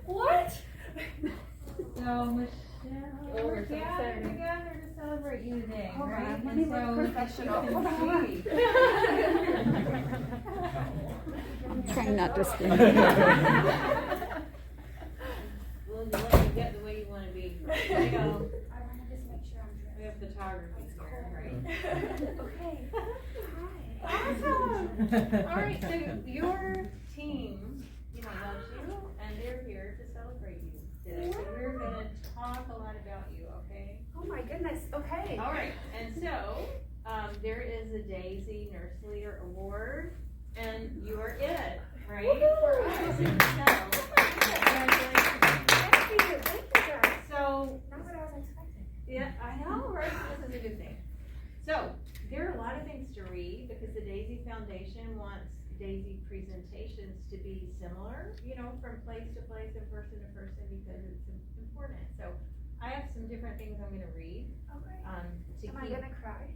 What? So Michelle, we're gathered together to celebrate you today, All right? right, let me look professional. Hold on. Trying not to scream. We'll let you get the way you want to be. There you go. I want to just make sure I'm We have photography here, right? dressed. Okay. Hi. Awesome. All right, so your team, loves you, and they're here to celebrate you today. So we're gonna talk a lot about you, okay? Oh my goodness, okay. All right, and so, there is a Daisy Nurse Leader Award, and you are it, right? For us, Thank you guys. so, Not what I was expecting. yeah, I know, right? This is a good thing. So, there are a lot of things to read because the Daisy Foundation wants Daisy presentations to be similar, from place to place and person to person because it's important. So, I have some different things I'm gonna read, Okay. to Am I keep. gonna cry?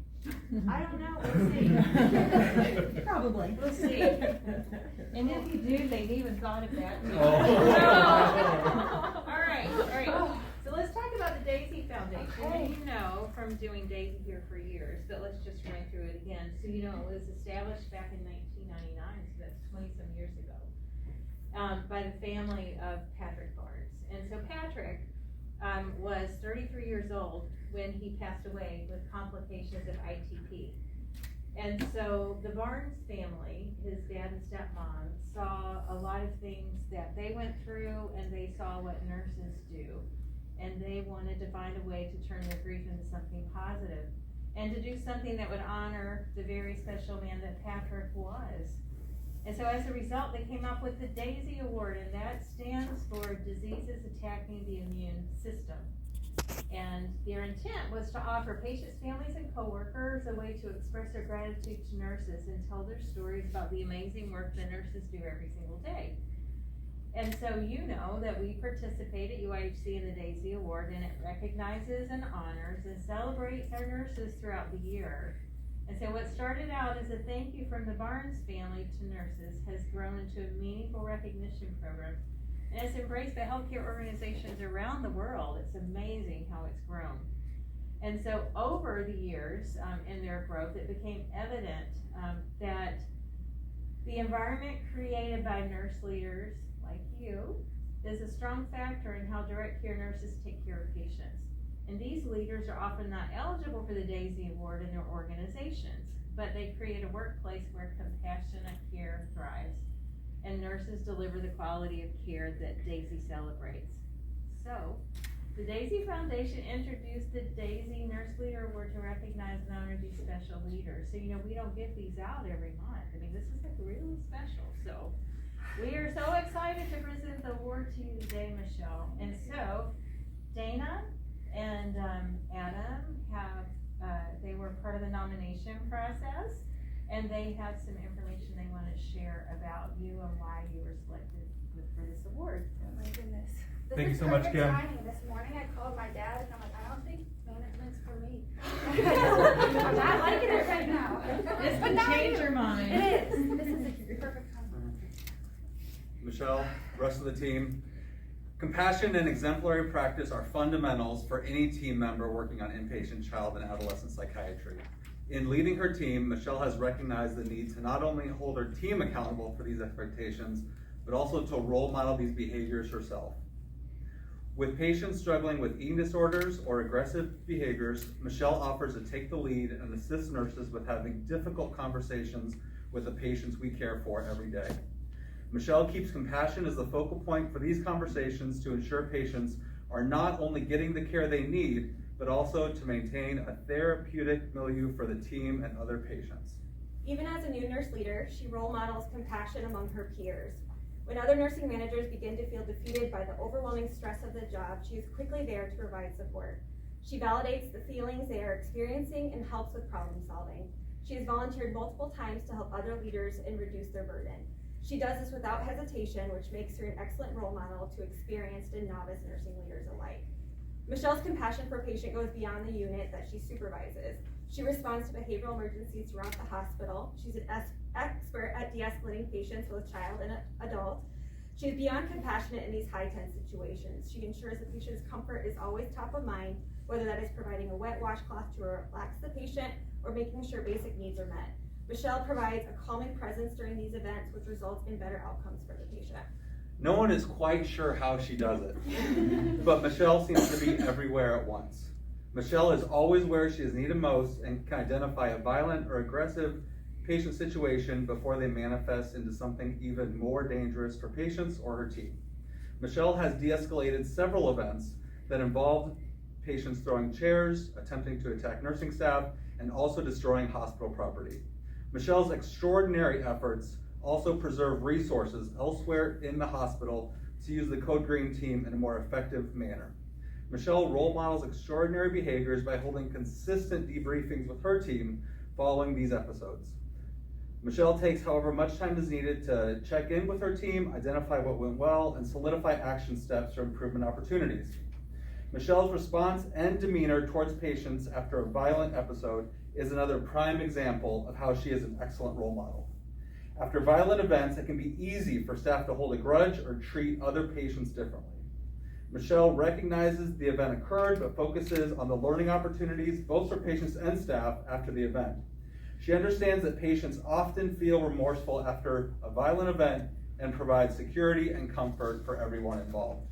I don't know, we'll see. Probably. We'll see. And if you do, they've even thought of that. Oh. All right. So let's talk about the Daisy Foundation. Okay. And from doing Daisy here for years, but let's just run through it again. So it was established back in 1999, so that's 20-some years ago, by the family of Patrick Barnes. And so Patrick was 33 years old when he passed away with complications of ITP. And so the Barnes family, his dad and stepmom, saw a lot of things that they went through, and they saw what nurses do. And they wanted to find a way to turn their grief into something positive, and to do something that would honor the very special man that Patrick was. And so as a result, they came up with the Daisy Award, and that stands for Diseases Attacking the Immune System. And their intent was to offer patients, families, and coworkers a way to express their gratitude to nurses and tell their stories about the amazing work that nurses do every single day. And so that we participate at UIHC in the Daisy Award, and it recognizes and honors and celebrates our nurses throughout the year. And so what started out as a thank you from the Barnes family to nurses has grown into a meaningful recognition program. And it's embraced by healthcare organizations around the world. It's amazing how it's grown. And so over the years, in their growth, it became evident that the environment created by nurse leaders like you is a strong factor in how direct care nurses take care of patients. And these leaders are often not eligible for the Daisy Award in their organizations, but they create a workplace where compassionate care thrives, and nurses deliver the quality of care that Daisy celebrates. So, the Daisy Foundation introduced the Daisy Nurse Leader Award to recognize and honor these special leaders. So, we don't give these out every month. This is really special. So, we are so excited to present the award to you today, Michelle. And so, Dana and Adam they were part of the nomination process, and they have some information they want to share about you and why you were selected for this award. Oh my goodness. Thank you so much, Kim. Timing. This morning I called my dad and I'm like, I don't think management's for me. I'm not liking it right now. This But can now I change do. your mind. It is. This is a perfect time. Michelle, rest of the team. Compassion and exemplary practice are fundamentals for any team member working on inpatient child and adolescent psychiatry. In leading her team, Michelle has recognized the need to not only hold her team accountable for these expectations, but also to role model these behaviors herself. With patients struggling with eating disorders or aggressive behaviors, Michelle offers to take the lead and assist nurses with having difficult conversations with the patients we care for every day. Michelle keeps compassion as the focal point for these conversations to ensure patients are not only getting the care they need, but also to maintain a therapeutic milieu for the team and other patients. Even as a new nurse leader, she role models compassion among her peers. When other nursing managers begin to feel defeated by the overwhelming stress of the job, she is quickly there to provide support. She validates the feelings they are experiencing and helps with problem solving. She has volunteered multiple times to help other leaders and reduce their burden. She does this without hesitation, which makes her an excellent role model to experienced and novice nursing leaders alike. Michelle's compassion for a patient goes beyond the unit that she supervises. She responds to behavioral emergencies throughout the hospital. She's an expert at de-escalating patients, both child and adult. She is beyond compassionate in these high-tense situations. She ensures the patient's comfort is always top of mind, whether that is providing a wet washcloth to relax the patient or making sure basic needs are met. Michelle provides a calming presence during these events, which results in better outcomes for the patient. No one is quite sure how she does it, but Michelle seems to be everywhere at once. Michelle is always where she is needed most and can identify a violent or aggressive patient situation before they manifest into something even more dangerous for patients or her team. Michelle has de-escalated several events that involved patients throwing chairs, attempting to attack nursing staff, and also destroying hospital property. Michelle's extraordinary efforts also preserve resources elsewhere in the hospital to use the Code Green team in a more effective manner. Michelle role models extraordinary behaviors by holding consistent debriefings with her team following these episodes. Michelle takes however much time is needed to check in with her team, identify what went well, and solidify action steps for improvement opportunities. Michelle's response and demeanor towards patients after a violent episode is another prime example of how she is an excellent role model. After violent events, it can be easy for staff to hold a grudge or treat other patients differently. Michelle recognizes the event occurred, but focuses on the learning opportunities, both for patients and staff, after the event. She understands that patients often feel remorseful after a violent event and provides security and comfort for everyone involved.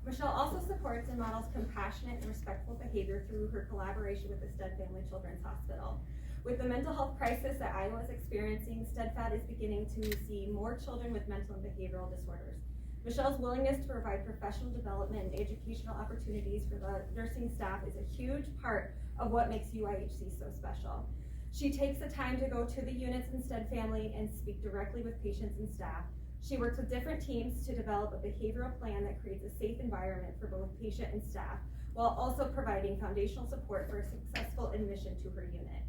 Michelle also supports and models compassionate and respectful behavior through her collaboration with the Stead Family Children's Hospital. With the mental health crisis that Iowa is experiencing, SteadFAD is beginning to see more children with mental and behavioral disorders. Michelle's willingness to provide professional development and educational opportunities for the nursing staff is a huge part of what makes UIHC so special. She takes the time to go to the units in Stead Family and speak directly with patients and staff. She works with different teams to develop a behavioral plan that creates a safe environment for both patient and staff, while also providing foundational support for a successful admission to her unit.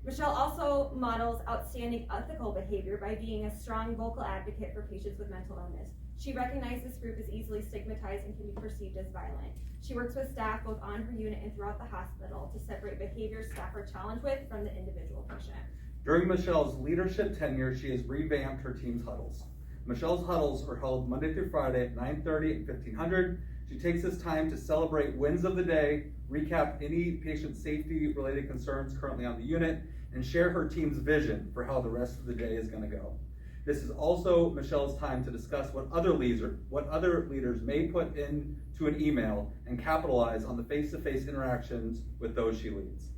Michelle also models outstanding ethical behavior by being a strong vocal advocate for patients with mental illness. She recognizes this group is easily stigmatized and can be perceived as violent. She works with staff both on her unit and throughout the hospital to separate behaviors staff are challenged with from the individual patient. During Michelle's leadership tenure, she has revamped her team's huddles. Michelle's huddles are held Monday through Friday at 9:30 and 1500. She takes this time to celebrate wins of the day, recap any patient safety related concerns currently on the unit, and share her team's vision for how the rest of the day is going to go. This is also Michelle's time to discuss what other leaders may put into an email and capitalize on the face-to-face interactions with those she leads.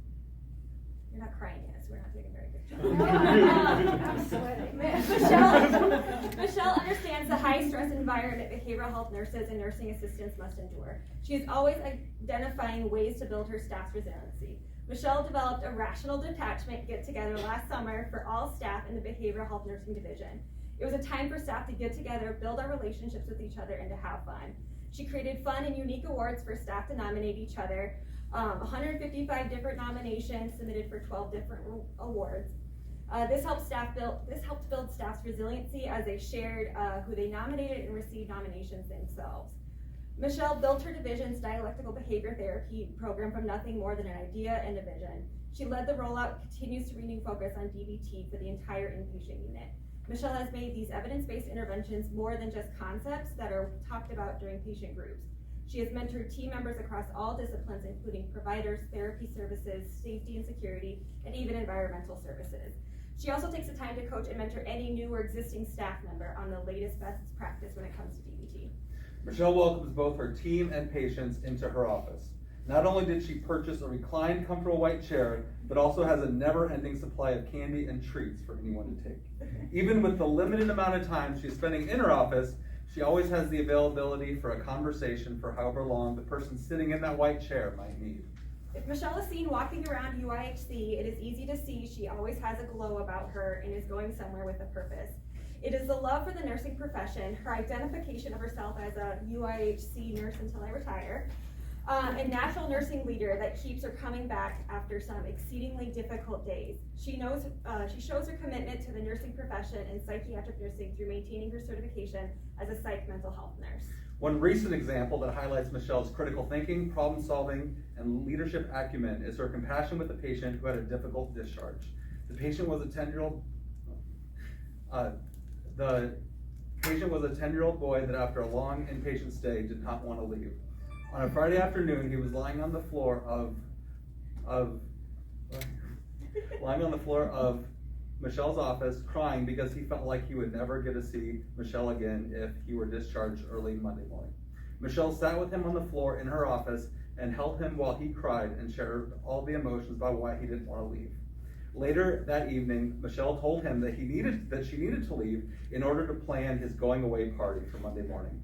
You're not crying yet, so we're not doing a very good job. I'm sweating. Michelle understands the high-stress environment behavioral health nurses and nursing assistants must endure. She is always identifying ways to build her staff's resiliency. Michelle developed a rational detachment get-together last summer for all staff in the behavioral health nursing division. It was a time for staff to get together, build our relationships with each other, and to have fun. She created fun and unique awards for staff to nominate each other. 155 different nominations submitted for 12 different awards. This helped build staff's resiliency as they shared who they nominated and received nominations themselves. Michelle built her division's dialectical behavior therapy program from nothing more than an idea and a vision. She led the rollout and continues to renew focus on DBT for the entire inpatient unit. Michelle has made these evidence-based interventions more than just concepts that are talked about during patient groups. She has mentored team members across all disciplines, including providers, therapy services, safety and security, and even environmental services. She also takes the time to coach and mentor any new or existing staff member on the latest best practice when it comes to DBT. Michelle welcomes both her team and patients into her office. Not only did she purchase a reclined, comfortable white chair, but also has a never-ending supply of candy and treats for anyone to take. Even with the limited amount of time she's spending in her office, she always has the availability for a conversation for however long the person sitting in that white chair might need. If Michelle is seen walking around UIHC, it is easy to see she always has a glow about her and is going somewhere with a purpose. It is the love for the nursing profession, her identification of herself as a UIHC nurse until I retire, and natural nursing leader that keeps her coming back after some exceedingly difficult days. She shows her commitment to the nursing profession and psychiatric nursing through maintaining her certification as a psych mental health nurse. One recent example that highlights Michelle's critical thinking, problem solving, and leadership acumen is her compassion with the patient who had a difficult discharge. The patient was a 10-year-old boy that after a long inpatient stay did not want to leave. On a Friday afternoon, he was lying on the floor of Michelle's office crying because he felt like he would never get to see Michelle again if he were discharged early Monday morning. Michelle sat with him on the floor in her office and held him while he cried and shared all the emotions about why he didn't want to leave. Later that evening, Michelle told him that she needed to leave in order to plan his going away party for Monday morning.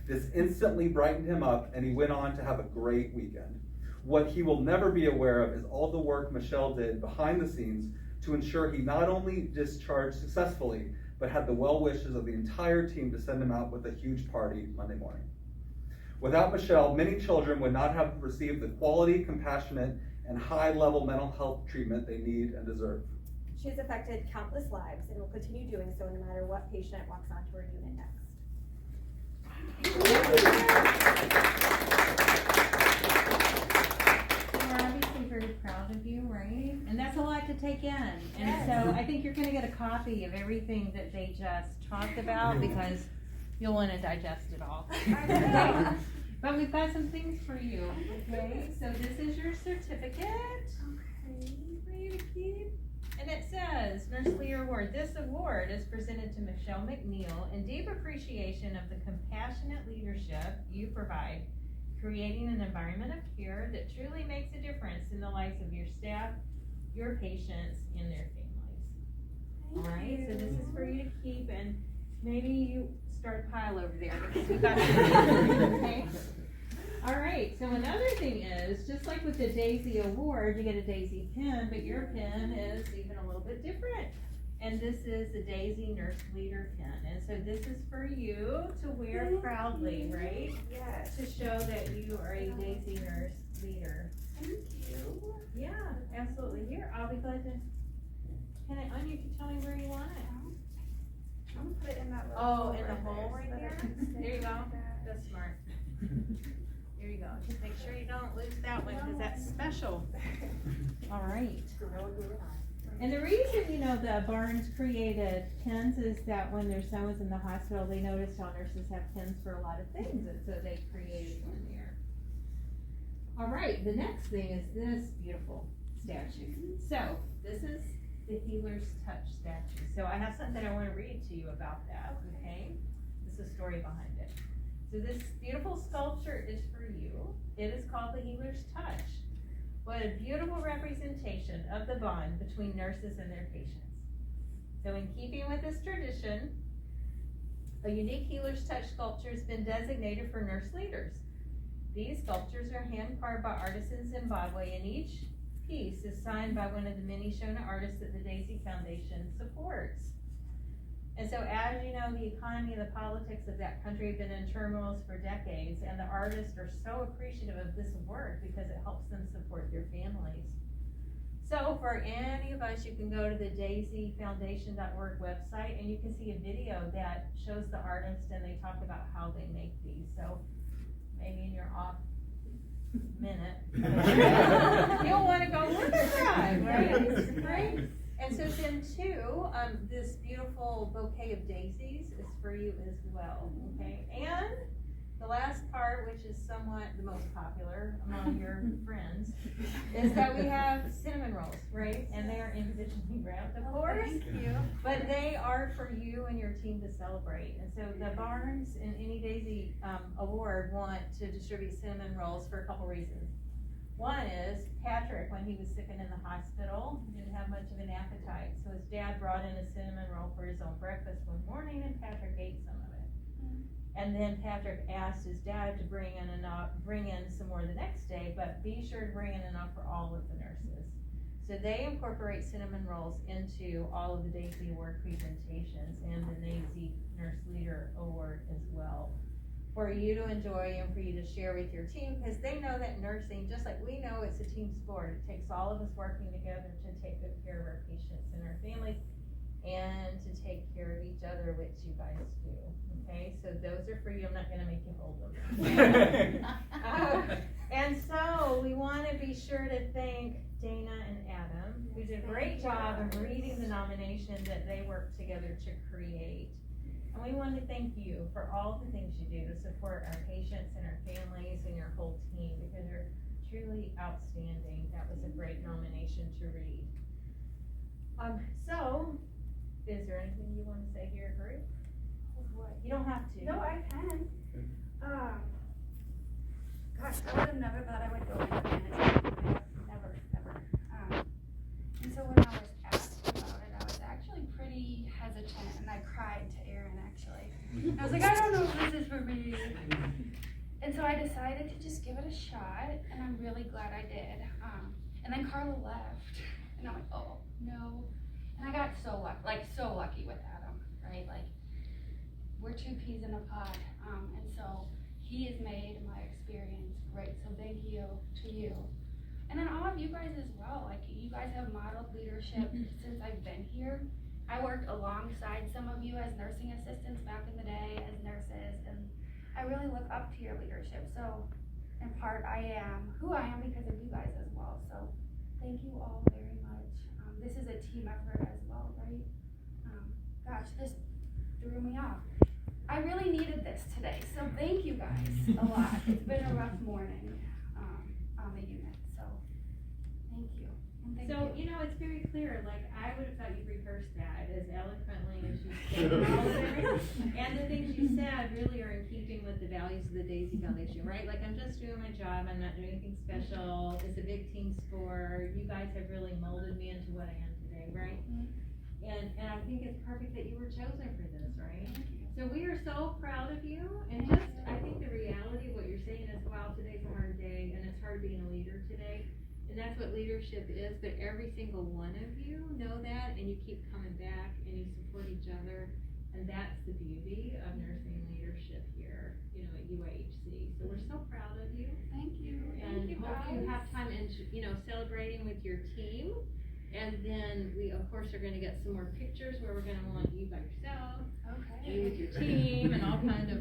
This instantly brightened him up, and he went on to have a great weekend. What he will never be aware of is all the work Michelle did behind the scenes to ensure he not only discharged successfully, but had the well wishes of the entire team to send him out with a huge party Monday morning. Without Michelle, many children would not have received the quality, compassionate, and high-level mental health treatment they need and deserve. She has affected countless lives and will continue doing so no matter what patient walks onto her unit next. We're obviously very proud of you, right? And that's a lot to take in. And so I think you're gonna get a copy of everything that they just talked about because you'll wanna digest it all. Okay? But we've got some things for you, okay? So this is your certificate. Okay, for you to keep. And it says, Nurse Leader Award. This award is presented to Michelle McNeil in deep appreciation of the compassionate leadership you provide, creating an environment of care that truly makes a difference in the lives of your staff, your patients, and their families. All right, so this is for you to keep, and maybe you start a pile over there because we've got okay? All right, so another thing is, just like with the Daisy Award, you get a Daisy pin, but your pin is even a little bit different. And this is the Daisy Nurse Leader pin. And so this is for you to wear proudly, right? Yes. To show that you are a Daisy Nurse Leader. Thank you. Yeah, absolutely. Here, I'll be glad to pin it on. You can tell me where you want it. I'm gonna put it in that little Oh, hole in the hole so right that I there? can stay There you go. like that. That's smart. Here you go. Just make sure you don't lose that one because that's special. All right. And the reason, the Barnes created pins is that when their son was in the hospital, they noticed how nurses have pins for a lot of things, and so they created one there. All right, the next thing is this beautiful statue. So, this is the Healer's Touch statue. So I have something I want to read to you about that, okay? This is the story behind it. So this beautiful sculpture is for you. It is called the Healer's Touch. What a beautiful representation of the bond between nurses and their patients. So in keeping with this tradition, a unique Healer's Touch sculpture has been designated for nurse leaders. These sculptures are hand carved by artists in Zimbabwe, and each piece is signed by one of the many Shona artists that the Daisy Foundation supports. And so as you know, the economy and the politics of that country have been in turmoil for decades, and the artists are so appreciative of this work because it helps them support their families. So for any of us, you can go to the daisyfoundation.org website and you can see a video that shows the artist and they talk about how they make these. So maybe in your off minute, you'll want to go look at that, right? And so then too, this beautiful bouquet of daisies is for you as well, okay? And the last part, which is somewhat the most popular among your friends, is that we have cinnamon rolls, right? And they are individually wrapped, of course. Thank you. But they are for you and your team to celebrate. And so the Barnes and Any Daisy Award want to distribute cinnamon rolls for a couple reasons. One is Patrick, when he was sick and in the hospital, didn't have much of an appetite. So his dad brought in a cinnamon roll for his own breakfast one morning and Patrick ate some of it. And then Patrick asked his dad to bring in some more the next day, but be sure to bring in enough for all of the nurses. So they incorporate cinnamon rolls into all of the Daisy Award presentations and the Daisy Nurse Leader Award as well, for you to enjoy and for you to share with your team, because they know that nursing, just like we know it's a team sport, it takes all of us working together to take good care of our patients and our families. and to take care of each other, which you guys do, okay? So those are for you, I'm not gonna make you hold them. And so, we wanna be sure to thank Dana and Adam, who did a great job of reading the nomination that they worked together to create. And we want to thank you for all the things you do to support our patients and our families and your whole team, because you're truly outstanding. That was a great nomination to read. So, is there anything you want to say to your group? You don't have to. No, I can. Gosh, I would have never thought I would go into management. Never, ever. And so when I was asked about it, I was actually pretty hesitant, and I cried to Aaron, actually. I was like, I don't know if this is for me. And so I decided to just give it a shot, and I'm really glad I did. And then Carla left, and I'm like, oh, no. And I got so lucky with Adam, right? Like, we're two peas in a pod, and so he has made my experience great, so thank you to you. And then all of you guys as well, like, you guys have modeled leadership since I've been here. I worked alongside some of you as nursing assistants back in the day, as nurses, and I really look up to your leadership. So, in part, I am who I am because of you guys as well, so thank you all very much. This is a team effort as well, right? Gosh, this threw me off. I really needed this today, so thank you guys a lot. It's been a rough morning on the unit, so thank you. And thank So, you. you know, it's very clear, like, I would have thought you rehearsed that as eloquently as you said all of it. And the things you said really are in keeping with the values of the Daisy Foundation, right? Like, I'm just doing my job, I'm not doing anything special, it's a big team sport, you guys have really molded me into what I am today, right? And I think it's perfect that you were chosen for this, right? Thank you. So we are so proud of you, and just, I think the reality of what you're saying is, wow, today's a hard day, and it's hard being a leader today, and that's what leadership is, but every single one of you know that, and you keep coming back, and you support each other, and that's the beauty of nursing leadership here, you know, at UIHC. So we're so proud of you, Thank you. and Thank you hope guys. you have time and, you know, celebrating with your team. And then we, of course, are gonna get some more pictures where we're gonna want you by yourself, you Okay. with your team, and all kind of